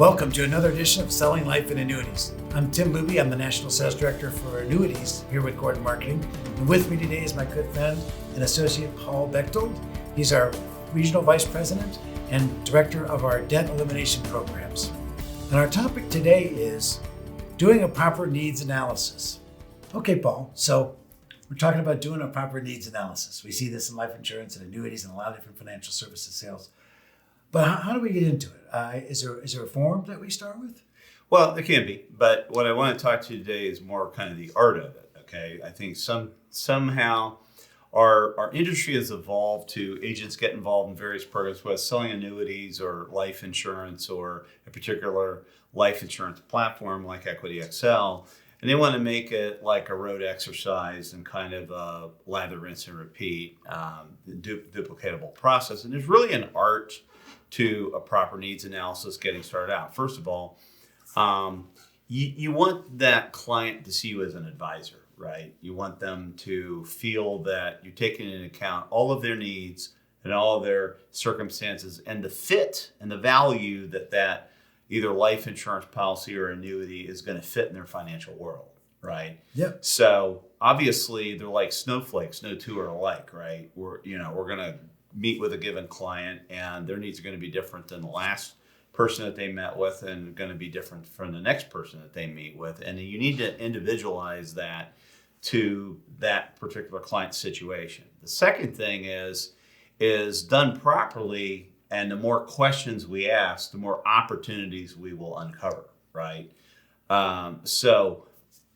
Welcome to another edition of Selling Life and Annuities. I'm Tim Luby. I'm the National Sales Director for Annuities here with Gordon Marketing. And with me today is my good friend and associate, Paul Bechtold. He's our Regional Vice President and Director of our Debt Elimination Programs. And our topic today is doing a proper needs analysis. Okay, Paul, so we're talking about doing a proper needs analysis. We see this in life insurance and annuities and a lot of different financial services sales. But how do we get into it? Is there a form that we start with? Well, it can be, but what I want to talk to you today is more kind of the art of it. Okay, I think somehow our industry has evolved to agents get involved in various programs, whether selling annuities or life insurance or a particular life insurance platform like Equity XL, and they want to make it like a road exercise and kind of a lather, rinse, and repeat, duplicatable process. And there's really an art to a proper needs analysis getting started out. First of all, you want that client to see you as an advisor, right? You want them to feel that you're taking into account all of their needs and all of their circumstances and the fit and the value that either life insurance policy or annuity is going to fit in their financial world, right? Yep. So obviously they're like snowflakes. No two are alike, right? We're going to meet with a given client and their needs are going to be different than the last person that they met with and going to be different from the next person that they meet with. And you need to individualize that to that particular client situation. The second thing is done properly, and the more questions we ask, the more opportunities we will uncover, right? So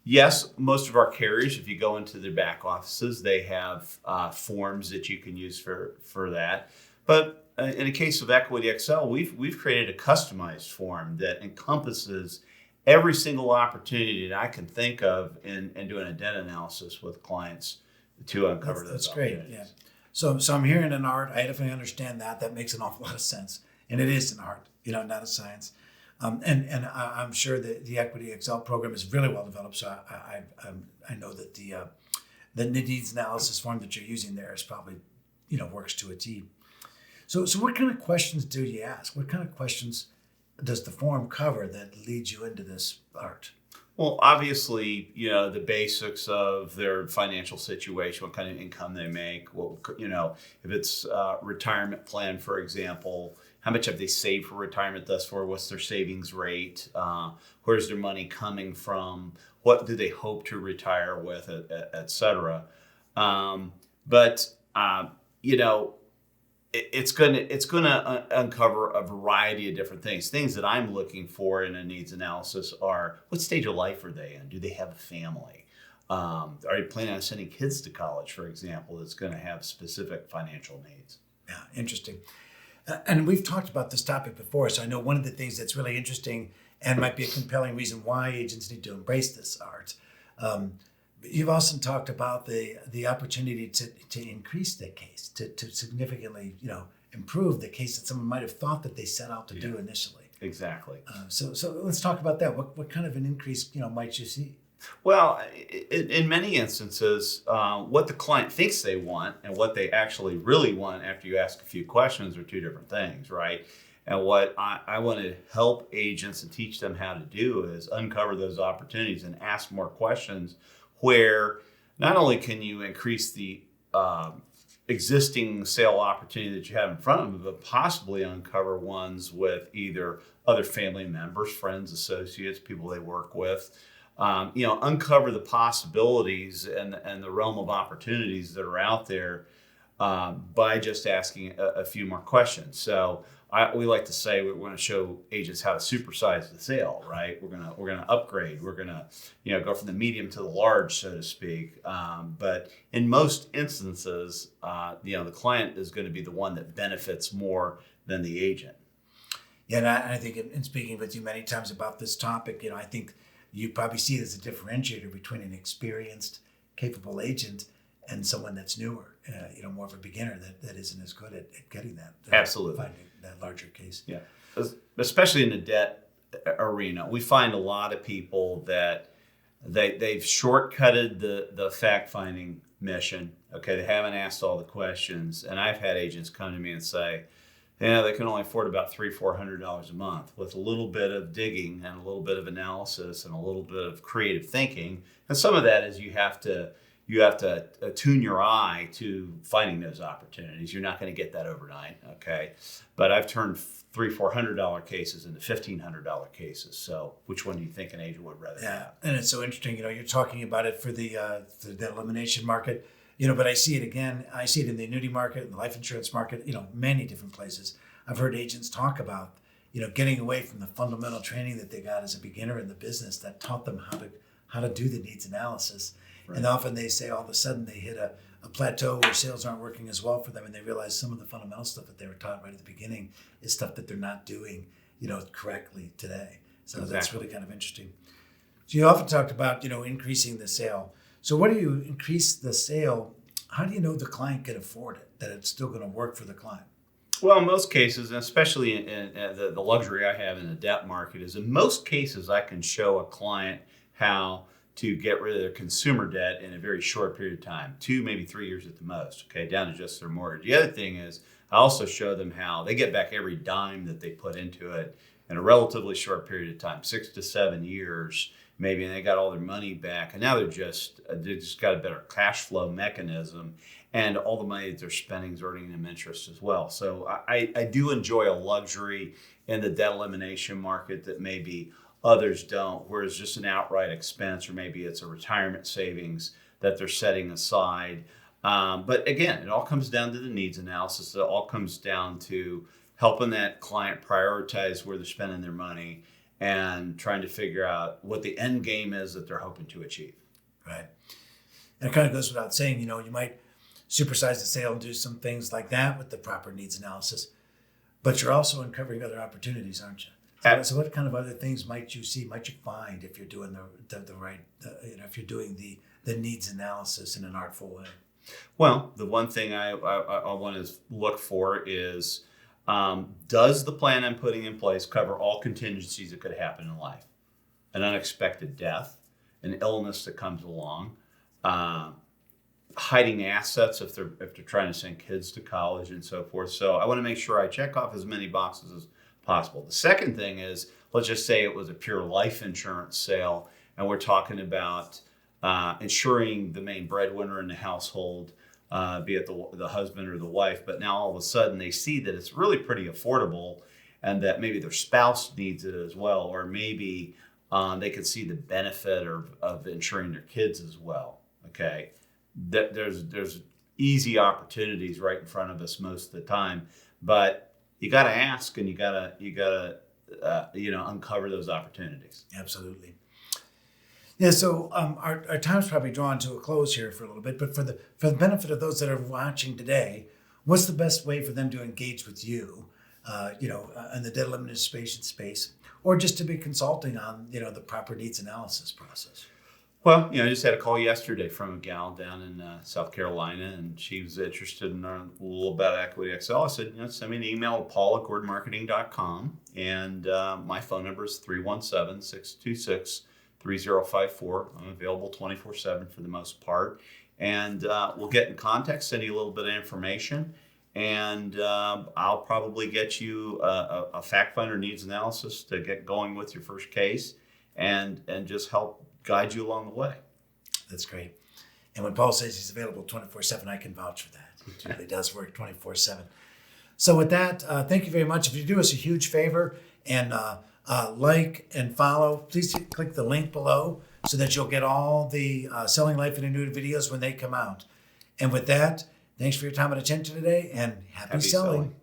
yes, most of our carriers, if you go into their back offices, they have forms that you can use for that. But in the case of Equity XL, we've created a customized form that encompasses every single opportunity that I can think of in doing a debt analysis with clients to uncover those opportunities. That's great, yeah. So I'm hearing an art. I definitely understand that. That makes an awful lot of sense. And it is an art, not a science. And I'm sure that the Equity XL program is really well developed. So I know that the needs analysis form that you're using there is probably, works to a T. So what kind of questions do you ask? What kind of questions does the form cover that leads you into this art? Well, obviously, the basics of their financial situation, what kind of income they make, if it's a retirement plan, for example, how much have they saved for retirement thus far? What's their savings rate? Where's their money coming from? What do they hope to retire with, et cetera? It's going to uncover a variety of different things. Things that I'm looking for in a needs analysis are, what stage of life are they in? Do they have a family? Are you planning on sending kids to college, for example, that's going to have specific financial needs? Yeah, interesting. And we've talked about this topic before, so I know one of the things that's really interesting and might be a compelling reason why agents need to embrace this art. You've also talked about the opportunity to increase the case, to significantly, improve the case that someone might have thought that they set out to do initially. Exactly. So let's talk about that. What kind of an increase, might you see? Well, in many instances, what the client thinks they want and what they actually really want after you ask a few questions are two different things, right? And what I want to help agents and teach them how to do is uncover those opportunities and ask more questions where not only can you increase the existing sale opportunity that you have in front of them, but possibly uncover ones with either other family members, friends, associates, people they work with. Uncover the possibilities and the realm of opportunities that are out there by just asking a few more questions. So we like to say we're going to show agents how to supersize the sale, right? We're going to upgrade. We're going to go from the medium to the large, so to speak. But in most instances, the client is going to be the one that benefits more than the agent. Yeah, and I think in speaking with you many times about this topic, I think you probably see it as a differentiator between an experienced, capable agent and someone that's newer, more of a beginner that isn't as good at getting that. Absolutely. Finding that larger case. Yeah. Especially in the debt arena, we find a lot of people that they've shortcutted the fact-finding mission. Okay, they haven't asked all the questions. And I've had agents come to me and say, Yeah, they can only afford about $300-400 a month. With a little bit of digging and a little bit of analysis and a little bit of creative thinking, and some of that is you have to attune your eye to finding those opportunities. You're not going to get that overnight, okay? But I've turned $300-400 cases into $1,500 cases. So, which one do you think an agent would rather have? And it's so interesting. You're talking about it for the elimination market. But I see it again. I see it in the annuity market, in the life insurance market, many different places. I've heard agents talk about, getting away from the fundamental training that they got as a beginner in the business that taught them how to do the needs analysis. Right. And often they say all of a sudden they hit a plateau where sales aren't working as well for them, and they realize some of the fundamental stuff that they were taught right at the beginning is stuff that they're not doing, correctly today. So exactly. That's really kind of interesting. So you often talked about, increasing the sale. So what do you increase the sale? How do you know the client can afford it, that it's still going to work for the client? Well, in most cases, and especially in the luxury I have in the debt market, is in most cases I can show a client how to get rid of their consumer debt in a very short period of time, 2, maybe 3 years at the most, okay, down to just their mortgage. The other thing is I also show them how they get back every dime that they put into it in a relatively short period of time, 6 to 7 years. Maybe, and they got all their money back, and now they just got a better cash flow mechanism, and all the money that they're spending is earning them interest as well. So I do enjoy a luxury in the debt elimination market that maybe others don't, where it's just an outright expense, or maybe it's a retirement savings that they're setting aside. But again, it all comes down to the needs analysis. It all comes down to helping that client prioritize where they're spending their money and trying to figure out what the end game is that they're hoping to achieve. Right. And it kind of goes without saying, you might supersize the sale and do some things like that with the proper needs analysis, but you're also uncovering other opportunities, aren't you? So what kind of other things might you find if you're doing the right, if you're doing the needs analysis in an artful way? Well, the one thing I want to look for is, does the plan I'm putting in place cover all contingencies that could happen in life? An unexpected death, an illness that comes along, hiding assets if they're trying to send kids to college and so forth. So I want to make sure I check off as many boxes as possible. The second thing is, let's just say it was a pure life insurance sale, and we're talking about insuring the main breadwinner in the household, be it the husband or the wife, but now all of a sudden they see that it's really pretty affordable and that maybe their spouse needs it as well, or maybe they could see the benefit of insuring their kids as well, okay? There's easy opportunities right in front of us most of the time, but you got to ask, and you got to uncover those opportunities. Absolutely. Yeah, so our time's probably drawn to a close here for a little bit, but for the benefit of those that are watching today, what's the best way for them to engage with you, in the debt elimination space, or just to be consulting on, the proper needs analysis process? Well, I just had a call yesterday from a gal down in South Carolina, and she was interested in a little about Equity XL. I said, send me an email at paul@gordonmarketing.com, and my phone number is 317-626-3054. I'm available 24/7 for the most part, and we'll get in contact, send you a little bit of information, and I'll probably get you a fact finder needs analysis to get going with your first case, and just help guide you along the way. That's great. And when Paul says he's available 24/7, I can vouch for that. He really does work 24/7. So with that, thank you very much. If you do us a huge favor and like and follow, please click the link below so that you'll get all the Selling Life and Annuity videos when they come out. And with that, thanks for your time and attention today, and happy selling.